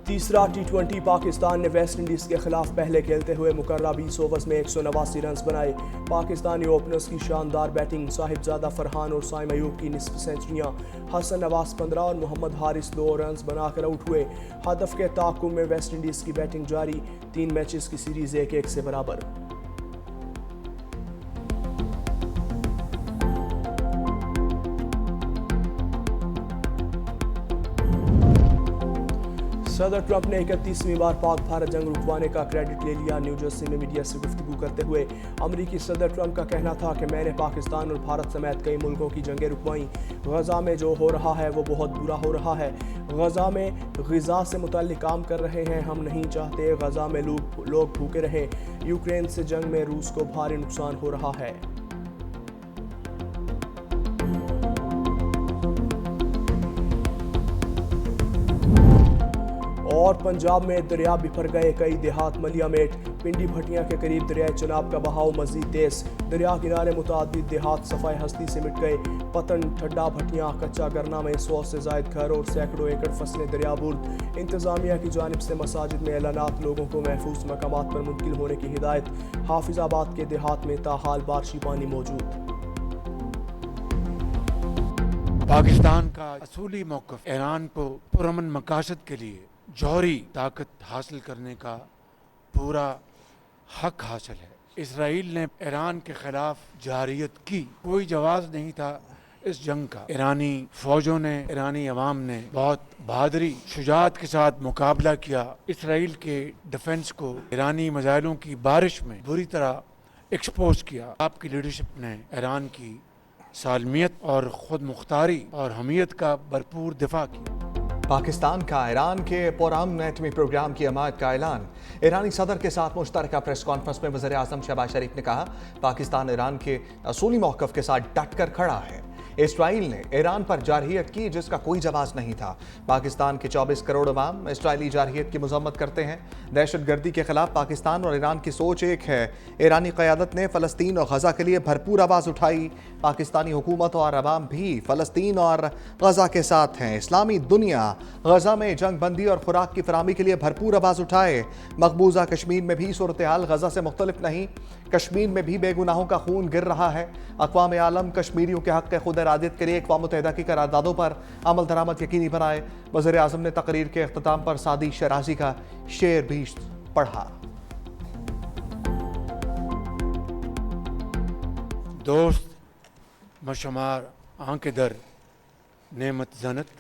تیسرا ٹی20 پاکستان نے West Indies کے خلاف پہلے کھیلتے ہوئے مقررہ 20 اوورز میں 189 رنز بنائے۔ پاکستانی اوپنرز کی شاندار بیٹنگ، صاحبزادہ فرحان اور سائم ایوب کی نصف سنچریاں، حسن نواز 15 اور محمد حارث 2 رنز بنا کر آؤٹ ہوئے۔ ہدف کے تعاقب میں ویسٹ انڈیز کی بیٹنگ جاری، 3 میچز کی سیریز 1-1 سے برابر۔ صدر ٹرمپ نے 31ویں بار پاک بھارت جنگ رکوانے کا کریڈٹ لے لیا۔ نیو جرسی میں میڈیا سے گفتگو کرتے ہوئے امریکی صدر ٹرمپ کا کہنا تھا کہ میں نے پاکستان اور بھارت سمیت کئی ملکوں کی جنگیں رکوائیں۔ غزہ میں جو ہو رہا ہے وہ بہت برا ہو رہا ہے۔ غزہ میں غذا سے متعلق کام کر رہے ہیں، ہم نہیں چاہتے غزہ میں لوگ بھوکے رہیں۔ یوکرین سے جنگ میں روس کو بھاری نقصان ہو رہا ہے۔ اور پنجاب میں دریا بکھر گئے، کئی دیہات ملیا میٹ۔ پنڈی بھٹیاں کے قریب دریائے چناب کا بہاؤ مزید تیز، دریا کنارے متعدد دیہات صفائی ہستی سے مٹ گئے۔ پتن، ٹھڈا بھٹیاں، کچا گرنا میں 100 سے زائد گھر اور سینکڑوں ایکڑ فصلیں دریابرد۔ انتظامیہ کی جانب سے مساجد میں اعلانات، لوگوں کو محفوظ مقامات پر منتقل ہونے کی ہدایت۔ حافظ آباد کے دیہات میں تاحال بارشی پانی موجود۔ پاکستان کا اصولی موقف ایران کو پرامن مقاصد کے لیے جوہری طاقت حاصل کرنے کا پورا حق حاصل ہے۔ اسرائیل نے ایران کے خلاف جارحیت کی، کوئی جواز نہیں تھا اس جنگ کا۔ ایرانی فوجوں نے، ایرانی عوام نے بہت بہادری، شجاعت کے ساتھ مقابلہ کیا۔ اسرائیل کے ڈیفنس کو ایرانی میزائلوں کی بارش میں بری طرح ایکسپوز کیا۔ آپ کی لیڈرشپ نے ایران کی سالمیت اور خود مختاری اور حمیت کا بھرپور دفاع کیا۔ پاکستان کا ایران کے پرامن ایٹمی پروگرام کی حمایت کا اعلان۔ ایرانی صدر کے ساتھ مشترکہ پریس کانفرنس میں وزیر اعظم شہباز شریف نے کہا، پاکستان ایران کے اصولی موقف کے ساتھ ڈٹ کر کھڑا ہے۔ اسرائیل نے ایران پر جارحیت کی جس کا کوئی جواز نہیں تھا۔ پاکستان کے 24 کروڑ عوام اسرائیلی جارحیت کی مذمت کرتے ہیں۔ دہشت گردی کے خلاف پاکستان اور ایران کی سوچ ایک ہے۔ ایرانی قیادت نے فلسطین اور غزہ کے لیے بھرپور آواز اٹھائی۔ پاکستانی حکومت اور عوام بھی فلسطین اور غزہ کے ساتھ ہیں۔ اسلامی دنیا غزہ میں جنگ بندی اور خوراک کی فراہمی کے لیے بھرپور آواز اٹھائے۔ مقبوضہ کشمیر میں بھی صورتحال غزہ سے مختلف نہیں، کشمیر میں بھی بے گناہوں کا خون گر رہا ہے۔ اقوام عالم کشمیریوں کے حق خود ارادیت کے لیے اقوام متحدہ کی قراردادوں پر عمل درآمد یقینی بنائے۔ وزیر اعظم نے تقریر کے اختتام پر سعدی شیرازی کا شعر بھی پڑھا۔ دوست مشمار آنکھ در نعمت زنت،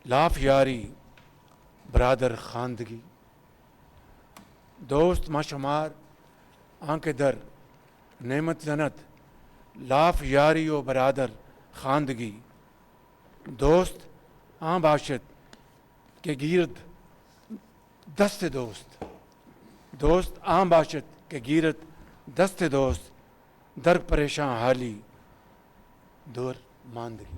لاف یاری برادر خواندگی۔ دوست مشمار آنکھ در نعمت زنت، لاف یاری و برادر خواندگی۔ دوست آن باشد کہ گیرد دست دوست، دوست آن باشد کہ گیرد دست دوست، در پریشان حالی دور ماندگی۔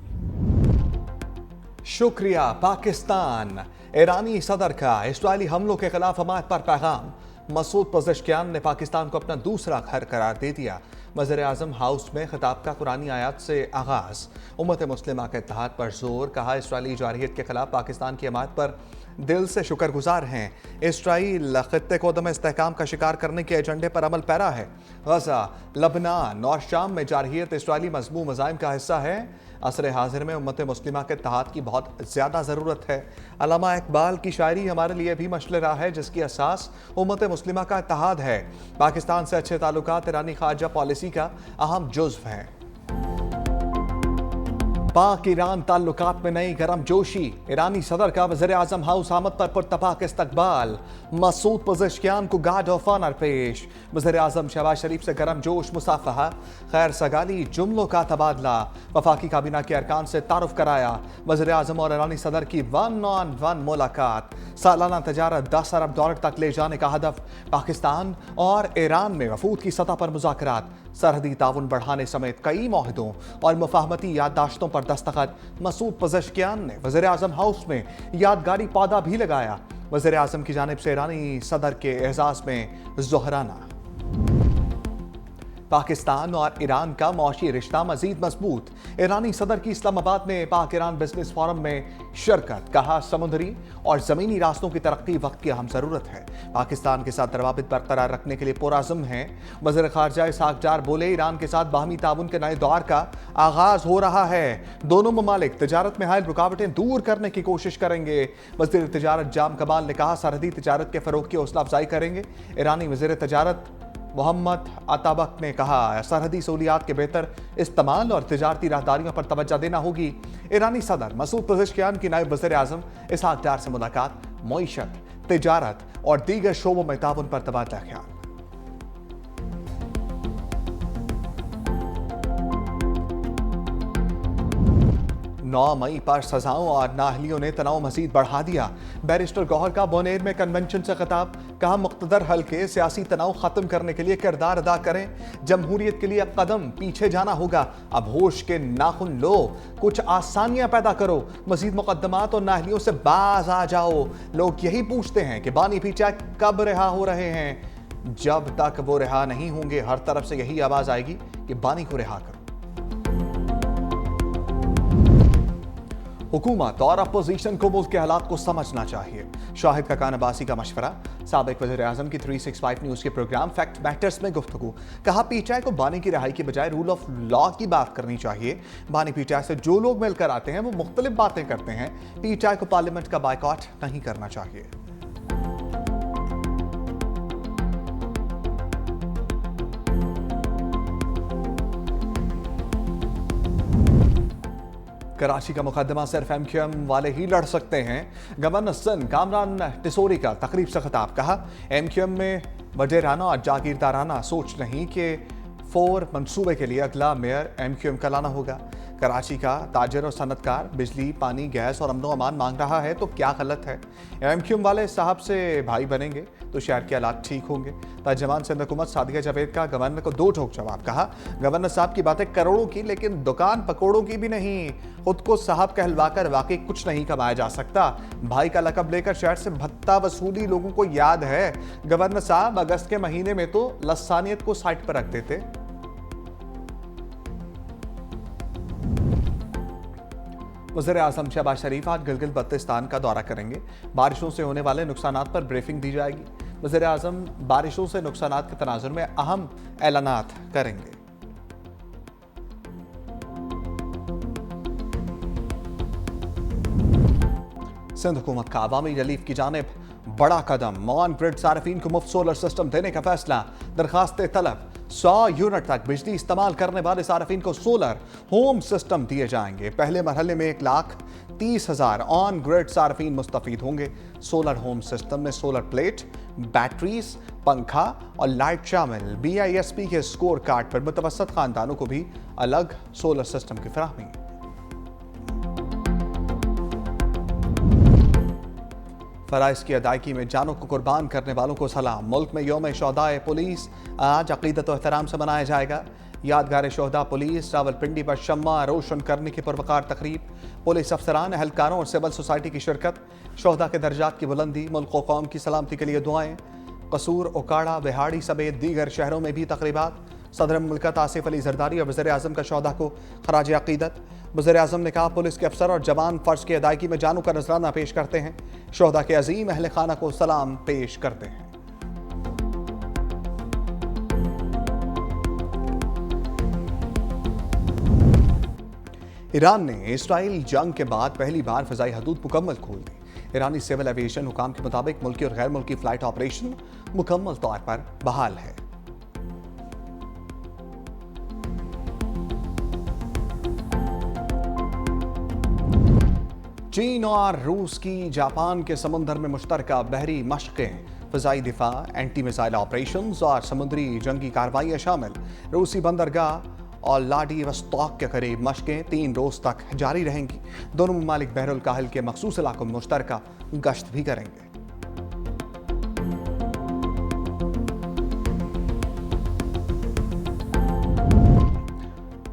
شکریہ پاکستان۔ ایرانی صدر کا اسرائیلی حملوں کے خلاف حمایت پر پیغام۔ مسعود پزشکیان نے پاکستان کو اپنا دوسرا گھر قرار دے دیا۔ وزیر اعظم ہاؤس میں خطاب کا قرآنی آیات سے آغاز۔ امت مسلمہ کے اتحاد پر زور، کہا اسرائیلی جارحیت کے خلاف پاکستان کی حمایت پر دل سے شکر گزار ہیں۔ اسرائیل خطے کو عدم استحکام کا شکار کرنے کے ایجنڈے پر عمل پیرا ہے۔ غزہ، لبنان اور شام میں جارحیت اسرائیلی مذموم مزاحم کا حصہ ہے۔ عصر حاضر میں امت مسلمہ کے اتحاد کی بہت زیادہ ضرورت ہے۔ علامہ اقبال کی شاعری ہمارے لیے بھی مشعل راہ ہے جس کی اساس امت مسلمہ کا اتحاد ہے۔ پاکستان سے اچھے تعلقات ایرانی خارجہ پالیسی کا اہم جزو ہیں۔ پاک ایران تعلقات میں نئی گرم جوشی، ایرانی صدر کا وزیر اعظم ہاؤس آمد پر پرتپاک استقبال۔ مسعود پزشکیان کو گارڈ آف آنر پیش۔ وزیر اعظم شہباز شریف سے گرم جوش مصافحہ، خیر سگالی، جملوں کا تبادلہ۔ وفاقی کابینہ کے ارکان سے تعارف کرایا۔ وزیر اعظم اور ایرانی صدر کی 1-on-1 ملاقات۔ سالانہ تجارت 10 ارب ڈالر تک لے جانے کا ہدف۔ پاکستان اور ایران میں وفود کی سطح پر مذاکرات۔ سرحدی تعاون بڑھانے سمیت کئی معاہدوں اور مفاہمتی یادداشتوں پر دستخط۔ مسعود پزشکیان نے وزیر اعظم ہاؤس میں یادگاری پودا بھی لگایا۔ وزیر اعظم کی جانب سے ایرانی صدر کے اعزاز میں ظہرانہ۔ पाकिस्तान और ईरान का मौशी रिश्ता मजीद मजबूत। ईरानी सदर की इस्लामाबाद में पाक ईरान बिजनेस फोरम में शिरकत। कहा, समुद्री और जमीनी रास्तों की तरक्की वक्त की अहम जरूरत है। पाकिस्तान के साथ रवाबित बरकरार रखने के लिए पुरअज़्म है। वज़ीर ख़ारजा इसहाक डार बोले, ईरान के साथ बाहमी ताउन के नए दौर का आगाज हो रहा है। दोनों ममालिक तिजारत में हायल रुकावटें दूर करने की कोशिश करेंगे। वज़ीर तिजारत जाम कमाल ने कहा, सरहदी तिजारत के फरोग की हौसला अफजाई करेंगे। ईरानी वज़ीर तिजारत मोहम्मद अताबक ने कहा, सरहदी सहूलियात के बेहतर इस्तेमाल और तिजारती राहदारियों पर तवज्जो देना होगी। ईरानी सदर मसूद पज़ेश्कियान की नायब वज़ीर आज़म इसहाक डार से मुलाकात। मईशत, तिजारत और दीगर शोबों में ताउन पर तबादला ख्याल। 9 मई पर सजाओं और नाअहलियों ने तनाव मजीद बढ़ा दिया। बैरिस्टर गौहर का बोनेर में कन्वेंशन से खिताब। कहा, मुख्तदर हल्के सियासी तनाव खत्म करने के लिए किरदार अदा करें। जमहूरियत के लिए कदम पीछे जाना होगा। अब होश के नाखुन लो, कुछ आसानियां पैदा करो। मजीद मुकदमात और नाअहलियों से बाज आ जाओ। लोग यही पूछते हैं कि बानी पीचा कब रिहा हो रहे हैं। जब तक वो रिहा नहीं होंगे, हर तरफ से यही आवाज आएगी कि बानी को रिहा करो। हुकूमत और अपोजिशन को मुल्क के हालात को समझना चाहिए। शाहिद खकान अब्बासी का मशवरा। साबिक वज़ीर आज़म की 365 न्यूज़ के प्रोग्राम फैक्ट मैटर्स में गुफ्तगू। कहा, पीटीआई को बानी की रिहाई की बजाय रूल ऑफ लॉ की बात करनी चाहिए। बानी पीटीआई से जो लोग मिलकर आते हैं वो मुख्तलिफ बातें करते हैं। पीटीआई को पार्लियामेंट का बायकॉट नहीं करना चाहिए। कराची का मुकदमा सिर्फ एमक्यूएम वाले ही लड़ सकते हैं। गवर्नर सिंध कामरान टिसोरी का तकरीब से खिताब। कहा, एमक्यूएम में वडेराना और जागीरदाराना सोच नहीं कि 4 मंसूबे के लिए अगला मेयर एमक्यूएम का लाना होगा। कराची का ताजर और सनतकार बिजली, पानी, गैस और अमनो अमान मांग रहा है तो क्या गलत है। एमक्यूएम वाले साहब से भाई बनेंगे तो शहर के हालात ठीक होंगे। तर्जमान सिंध हुकूमत सादिया जावेद का गवर्नर को 2 ठोक जवाब। कहा, गवर्नर साहब की बातें करोड़ों की, लेकिन दुकान पकौड़ों की भी नहीं। खुद को साहब कहलवाकर वाकई कुछ नहीं कमाया जा सकता। भाई का लकब लेकर शहर से भत्ता वसूली लोगों को याद है। गवर्नर साहब अगस्त के महीने में तो लसानियत को साइड पर रख देते। वज़ीर आज़म शहबाज शरीफ आज गिलगित बल्तिस्तान का दौरा करेंगे। बारिशों से होने वाले नुकसानात पर ब्रीफिंग दी जाएगी। वज़ीर आज़म बारिशों से नुकसानात के तनाजुर में अहम ऐलानात करेंगे। सिंध हुकूमत का अवामी रिलीफ की जानिब बड़ा कदम। ऑन ग्रिड सार्फिन को मुफ्त सोलर सिस्टम देने का फैसला। दरखास्त तलब। 100 यूनिट तक बिजली इस्तेमाल करने वाले सार्फिन को सोलर होम सिस्टम दिए जाएंगे। पहले मरहले में 1,30,000 ऑन ग्रिड सार्फिन मुस्तफीद होंगे। सोलर होम सिस्टम में सोलर प्लेट, बैटरीज, पंखा और लाइट शामिल। BISP के स्कोर कार्ड पर मुतवसत खानदानों को भी अलग सोलर सिस्टम की फराहमी। फराइज की अदायगी में जानों को कुर्बान करने वालों को सलाम। मुल्क में यौम शोहदाए पुलिस आज अकीदत और एहतराम से मनाया जाएगा। यादगार शोहदा पुलिस रावलपिंडी पर शम्मा रोशन करने की पुरवकार तकरीब। पुलिस अफसरान, अहलकारों और सिविल सोसाइटी की शिरकत। शोहदा के दर्जात की बुलंदी, मुल्क व कौम की सलामती के लिए दुआएं। कसूर, ओकाड़ा, बिहाड़ी समेत दीगर शहरों में भी तकरीबात। सदर मुल्कत आसिफ अली जरदारी और वज़ीर आज़म का शोहदा को खराज अकीदत। वज़ीर आज़म ने कहा, पुलिस के अफसर और जवान फ़र्ज की अदायगी में जानों का नजराना पेश करते हैं। शोहदा के अजीम अहल खाना को सलाम पेश करते हैं। ईरान ने इसराइल जंग के बाद पहली बार फ़ज़ाई हदूद मुकम्मल खोल दी। ईरानी सिविल एविएशन हुकाम के मुताबिक मुल्की और गैर मुल्की फ़्लाइट ऑपरेशन मुकम्मल तौर पर बहाल है। चीन और रूस की जापान के समुंदर में मुश्तरका बहरी मशक़ें, फ़ज़ाई दिफा, एंटी मिसाइल ऑपरेशंस और समुद्री जंगी कार्रवाइयाँ शामिल। रूसी बंदरगाह और व्लादिवोस्तोक के करीब मशक़ें 3 रोज़ तक जारी रहेंगी। दोनों ममालिक बहरुल काहिल के मखसूस इलाकों में मुश्तरका गश्त भी करेंगे।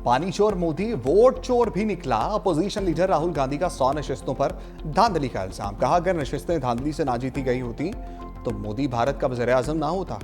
पानी चोर मोदी वोट चोर भी निकला। अपोजिशन लीडर राहुल गांधी का 100 नशिस्तों पर धांधली का इल्जाम। कहा, अगर नशिस्तें धांधली से ना जीती गई होती तो मोदी भारत का वज़ीर आज़म ना होता।